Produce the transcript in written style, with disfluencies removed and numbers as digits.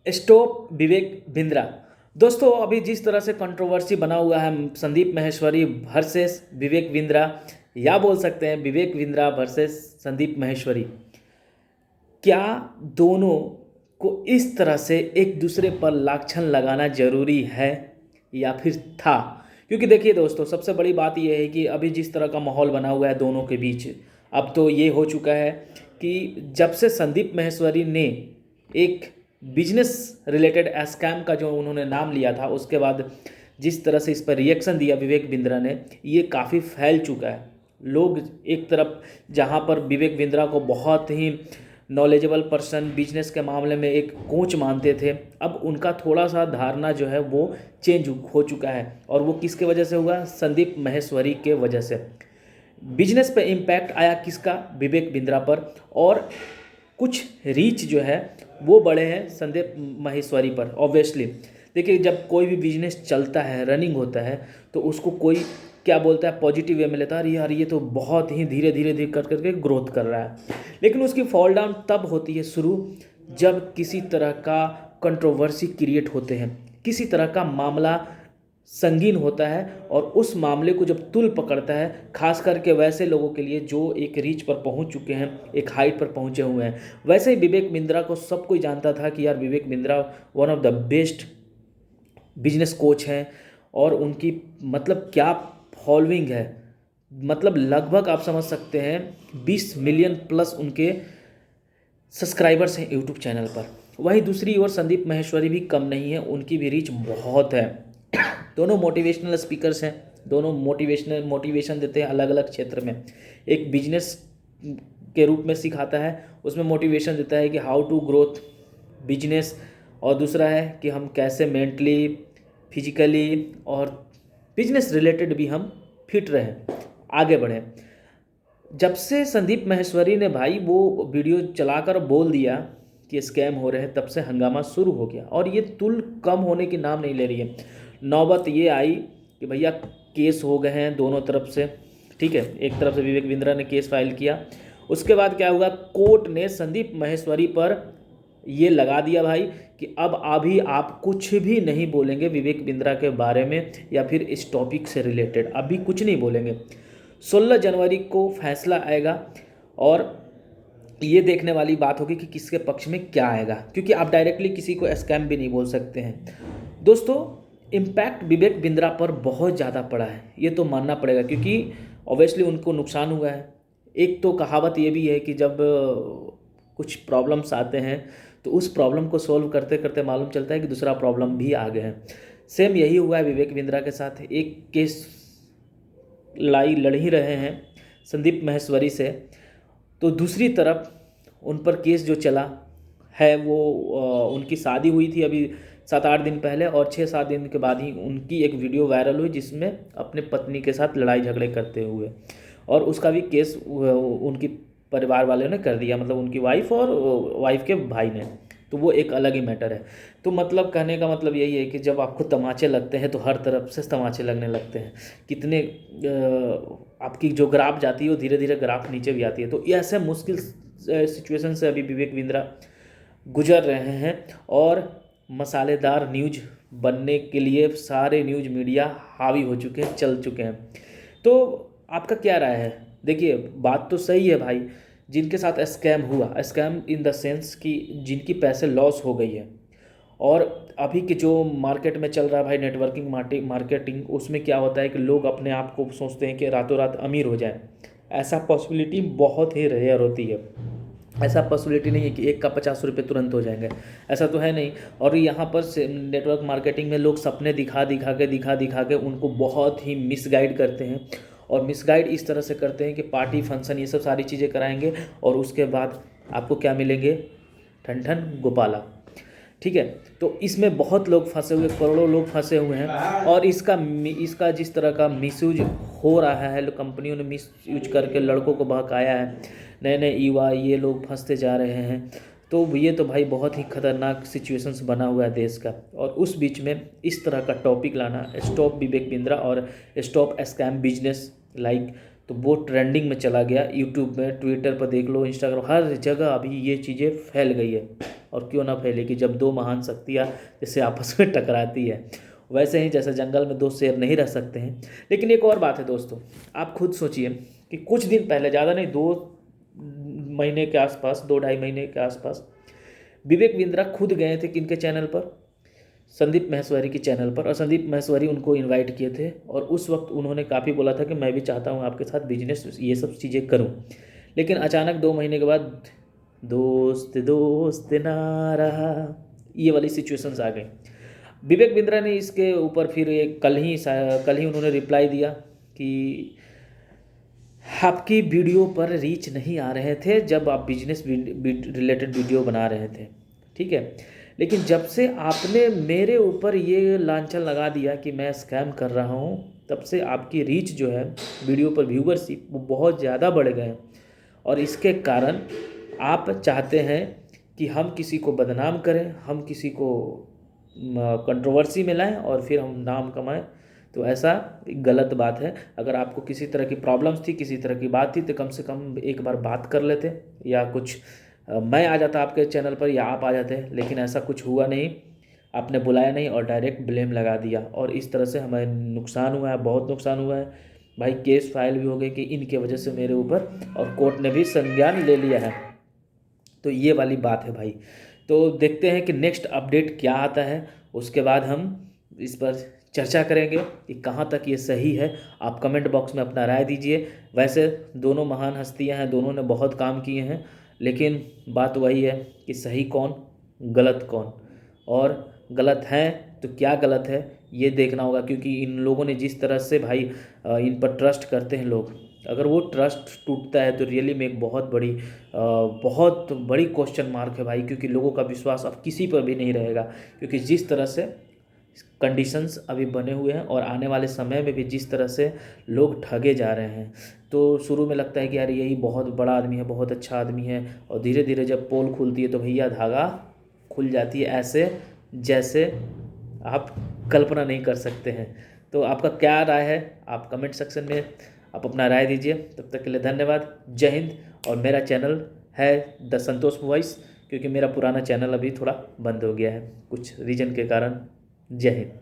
Stop Vivek Bindra. दोस्तों अभी जिस तरह से कंट्रोवर्सी बना हुआ है संदीप माहेश्वरी वर्सेस विवेक बिंद्रा, या बोल सकते हैं विवेक बिंद्रा वर्सेस संदीप माहेश्वरी, क्या दोनों को इस तरह से एक दूसरे पर लाछन लगाना जरूरी है या फिर था? क्योंकि देखिए दोस्तों, सबसे बड़ी बात यह है कि अभी जिस तरह का माहौल बना हुआ है दोनों के बीच, अब तो ये हो चुका है कि जब से संदीप माहेश्वरी ने एक बिजनेस रिलेटेड स्कैम का जो उन्होंने नाम लिया था, उसके बाद जिस तरह से इस पर रिएक्शन दिया विवेक बिंद्रा ने, ये काफ़ी फैल चुका है। लोग एक तरफ जहाँ पर विवेक बिंद्रा को बहुत ही नॉलेजेबल पर्सन, बिजनेस के मामले में एक कोच मानते थे, अब उनका थोड़ा सा धारणा जो है वो चेंज हो चुका है। और वो किसके वजह से हुआ? संदीप माहेश्वरी के वजह से। बिजनेस पे इम्पैक्ट आया किसका? विवेक बिंद्रा पर। और कुछ रीच जो है वो बढ़े हैं संदीप माहेश्वरी पर। ऑब्वियसली देखिए, जब कोई भी बिजनेस चलता है, रनिंग होता है, तो उसको कोई क्या बोलता है, पॉजिटिव वे में लेता है, अरे यार ये तो बहुत ही धीरे धीरे धीरे कर करके ग्रोथ कर रहा है। लेकिन उसकी फॉल डाउन तब होती है शुरू, जब किसी तरह का कंट्रोवर्सी क्रिएट होते हैं, किसी तरह का मामला संगीन होता है, और उस मामले को जब तुल पकड़ता है, खास करके वैसे लोगों के लिए जो एक रीच पर पहुंच चुके हैं, एक हाइट पर पहुंचे हुए हैं। वैसे ही विवेक बिंद्रा को सब कोई जानता था कि यार Vivek Bindra one of the best business coach हैं, और उनकी मतलब क्या फॉलोइंग है, मतलब लगभग आप समझ सकते हैं 20 मिलियन प्लस उनके सब्सक्राइबर्स हैं यूट्यूब चैनल पर। वहीं दूसरी ओर संदीप माहेश्वरी भी कम नहीं है, उनकी भी रीच बहुत है। दोनों मोटिवेशनल स्पीकर्स हैं, दोनों मोटिवेशन देते हैं अलग अलग क्षेत्र में। एक बिजनेस के रूप में सिखाता है, उसमें मोटिवेशन देता है कि हाउ टू ग्रोथ बिजनेस, और दूसरा है कि हम कैसे मेंटली, फिजिकली और बिजनेस रिलेटेड भी हम फिट रहें, आगे बढ़ें। जब से संदीप माहेश्वरी ने भाई वो वीडियो चलाकर बोल दिया कि स्कैम हो रहे हैं, तब से हंगामा शुरू हो गया, और ये तुल कम होने की नाम नहीं ले रही है। नौबत ये आई कि भैया केस हो गए हैं दोनों तरफ से, ठीक है। एक तरफ से विवेक बिंद्रा ने केस फाइल किया, उसके बाद क्या हुआ, कोर्ट ने संदीप माहेश्वरी पर ये लगा दिया भाई कि अब अभी आप कुछ भी नहीं बोलेंगे विवेक बिंद्रा के बारे में, या फिर इस टॉपिक से रिलेटेड अभी कुछ नहीं बोलेंगे। 16 जनवरी को फैसला आएगा, और ये देखने वाली बात होगी कि किसके पक्ष में क्या आएगा, क्योंकि आप डायरेक्टली किसी को स्कैम भी नहीं बोल सकते हैं। दोस्तों इम्पैक्ट विवेक बिंद्रा पर बहुत ज़्यादा पड़ा है, ये तो मानना पड़ेगा, क्योंकि ऑब्वियसली उनको नुकसान हुआ है। एक तो कहावत ये भी है कि जब कुछ प्रॉब्लम्स आते हैं, तो उस प्रॉब्लम को सॉल्व करते करते मालूम चलता है कि दूसरा प्रॉब्लम भी आ गया है। सेम यही हुआ है विवेक बिंद्रा के साथ। एक केस लड़ ही रहे हैं संदीप माहेश्वरी से, तो दूसरी तरफ उन पर केस जो चला है वो उनकी शादी हुई थी अभी 7-8 दिन पहले, और 6-7 दिन के बाद ही उनकी एक वीडियो वायरल हुई जिसमें अपने पत्नी के साथ लड़ाई झगड़े करते हुए, और उसका भी केस उनकी परिवार वाले ने कर दिया, मतलब उनकी वाइफ और वाइफ के भाई ने। तो वो एक अलग ही मैटर है। तो मतलब कहने का मतलब यही है कि जब आपको तमाचे लगते हैं तो हर तरफ से तमाचे लगने लगते हैं। कितने आपकी जो ग्राफ जाती है वो धीरे धीरे ग्राफ नीचे भी आती है। तो ये ऐसे मुश्किल सिचुएशन से अभी विवेक बिंद्रा गुजर रहे हैं, और मसालेदार न्यूज बनने के लिए सारे न्यूज मीडिया हावी हो चुके हैं, चल चुके हैं। तो आपका क्या राय है? देखिए बात तो सही है भाई, जिनके साथ स्कैम हुआ, स्कैम इन द सेंस कि जिनकी पैसे लॉस हो गई है, और अभी के जो मार्केट में चल रहा है भाई नेटवर्किंग मार्केटिंग, उसमें क्या होता है कि लोग अपने आप को सोचते हैं कि रातों रात अमीर हो जाए। ऐसा पॉसिबिलिटी बहुत ही रेयर होती है। ऐसा पॉसिबिलिटी नहीं है कि एक का 50 रुपये तुरंत हो जाएंगे, ऐसा तो है नहीं। और यहाँ पर नेटवर्क मार्केटिंग में लोग सपने दिखा दिखा के उनको बहुत ही मिसगाइड करते हैं, और मिसगाइड इस तरह से करते हैं कि पार्टी फंक्शन ये सब सारी चीज़ें कराएंगे, और उसके बाद आपको क्या मिलेंगे? ठन ठन गोपाला, ठीक है। तो इसमें बहुत लोग फंसे हुए, करोड़ों लोग फंसे हुए हैं, और इसका जिस तरह का मिसयूज हो रहा है, कंपनियों ने मिसयूज करके लड़कों को बहकाया है, नए नए युवा ये लोग फंसते जा रहे हैं। तो ये तो भाई बहुत ही खतरनाक सिचुएशंस बना हुआ है देश का, और उस बीच में इस तरह का टॉपिक लाना, स्टॉप विवेक बिंद्रा और स्टॉप स्कैम बिजनेस लाइक, तो वो ट्रेंडिंग में चला गया। यूट्यूब में, ट्विटर पर देख लो, इंस्टाग्राम, हर जगह अभी ये चीज़ें फैल गई है। और क्यों ना फैलेगी जब दो महान शक्तियाँ जैसे आपस में टकराती है। वैसे ही जैसे जंगल में दो शेर नहीं रह सकते हैं। लेकिन एक और बात है दोस्तों, आप खुद सोचिए कि कुछ दिन पहले, ज़्यादा नहीं, 2 महीने के आसपास, 2-2.5 महीने के आसपास, विवेक बिंद्रा खुद गए थे किनके चैनल पर, संदीप माहेश्वरी के चैनल पर, और संदीप माहेश्वरी उनको इनवाइट किए थे। और उस वक्त उन्होंने काफ़ी बोला था कि मैं भी चाहता हूँ आपके साथ बिजनेस, ये सब चीज़ें करूँ। लेकिन अचानक 2 महीने के बाद दोस्त दोस्त ना रहा, ये वाली सिचुएशंस आ गई। विवेक बिंद्रा ने इसके ऊपर फिर एक कल ही उन्होंने रिप्लाई दिया कि आपकी वीडियो पर रीच नहीं आ रहे थे जब आप बिजनेस रिलेटेड वीडियो बना रहे थे, ठीक है। लेकिन जब से आपने मेरे ऊपर ये लांछन लगा दिया कि मैं स्कैम कर रहा हूँ, तब से आपकी रीच जो है, वीडियो पर व्यूवरशिप, वो बहुत ज़्यादा बढ़ गए हैं। और इसके कारण आप चाहते हैं कि हम किसी को बदनाम करें, हम किसी को कंट्रोवर्सी में लाएं और फिर हम नाम कमाएं। तो ऐसा गलत बात है। अगर आपको किसी तरह की प्रॉब्लम्स थी, किसी तरह की बात थी, तो कम से कम एक बार बात कर लेते, या कुछ मैं आ जाता आपके चैनल पर या आप आ जाते। लेकिन ऐसा कुछ हुआ नहीं, आपने बुलाया नहीं और डायरेक्ट ब्लेम लगा दिया। और इस तरह से हमें नुकसान हुआ है, बहुत नुकसान हुआ है भाई। केस फाइल भी हो गए कि इनके वजह से मेरे ऊपर, और कोर्ट ने भी संज्ञान ले लिया है। तो ये वाली बात है भाई। तो देखते हैं कि नेक्स्ट अपडेट क्या आता है, उसके बाद हम इस पर चर्चा करेंगे कि कहाँ तक ये सही है। आप कमेंट बॉक्स में अपना राय दीजिए। वैसे दोनों महान हस्तियां हैं, दोनों ने बहुत काम किए हैं, लेकिन बात वही है कि सही कौन, गलत कौन, और गलत हैं तो क्या गलत है ये देखना होगा। क्योंकि इन लोगों ने जिस तरह से भाई इन पर ट्रस्ट करते हैं लोग, अगर वो ट्रस्ट टूटता है तो रियली में एक बहुत बड़ी क्वेश्चन मार्क है भाई। क्योंकि लोगों का विश्वास अब किसी पर भी नहीं रहेगा, क्योंकि जिस तरह से कंडीशंस अभी बने हुए हैं और आने वाले समय में भी जिस तरह से लोग ठगे जा रहे हैं। तो शुरू में लगता है कि यार यही बहुत बड़ा आदमी है, बहुत अच्छा आदमी है, और धीरे धीरे जब पोल खुलती है तो भैया धागा खुल जाती है, ऐसे जैसे आप कल्पना नहीं कर सकते हैं। तो आपका क्या राय है, आप कमेंट सेक्शन में आप अपना राय दीजिए। तब तक के लिए धन्यवाद, जय हिंद। और मेरा चैनल है द संतोष वॉइस, क्योंकि मेरा पुराना चैनल अभी थोड़ा बंद हो गया है कुछ रीजन के कारण। जय हिंद।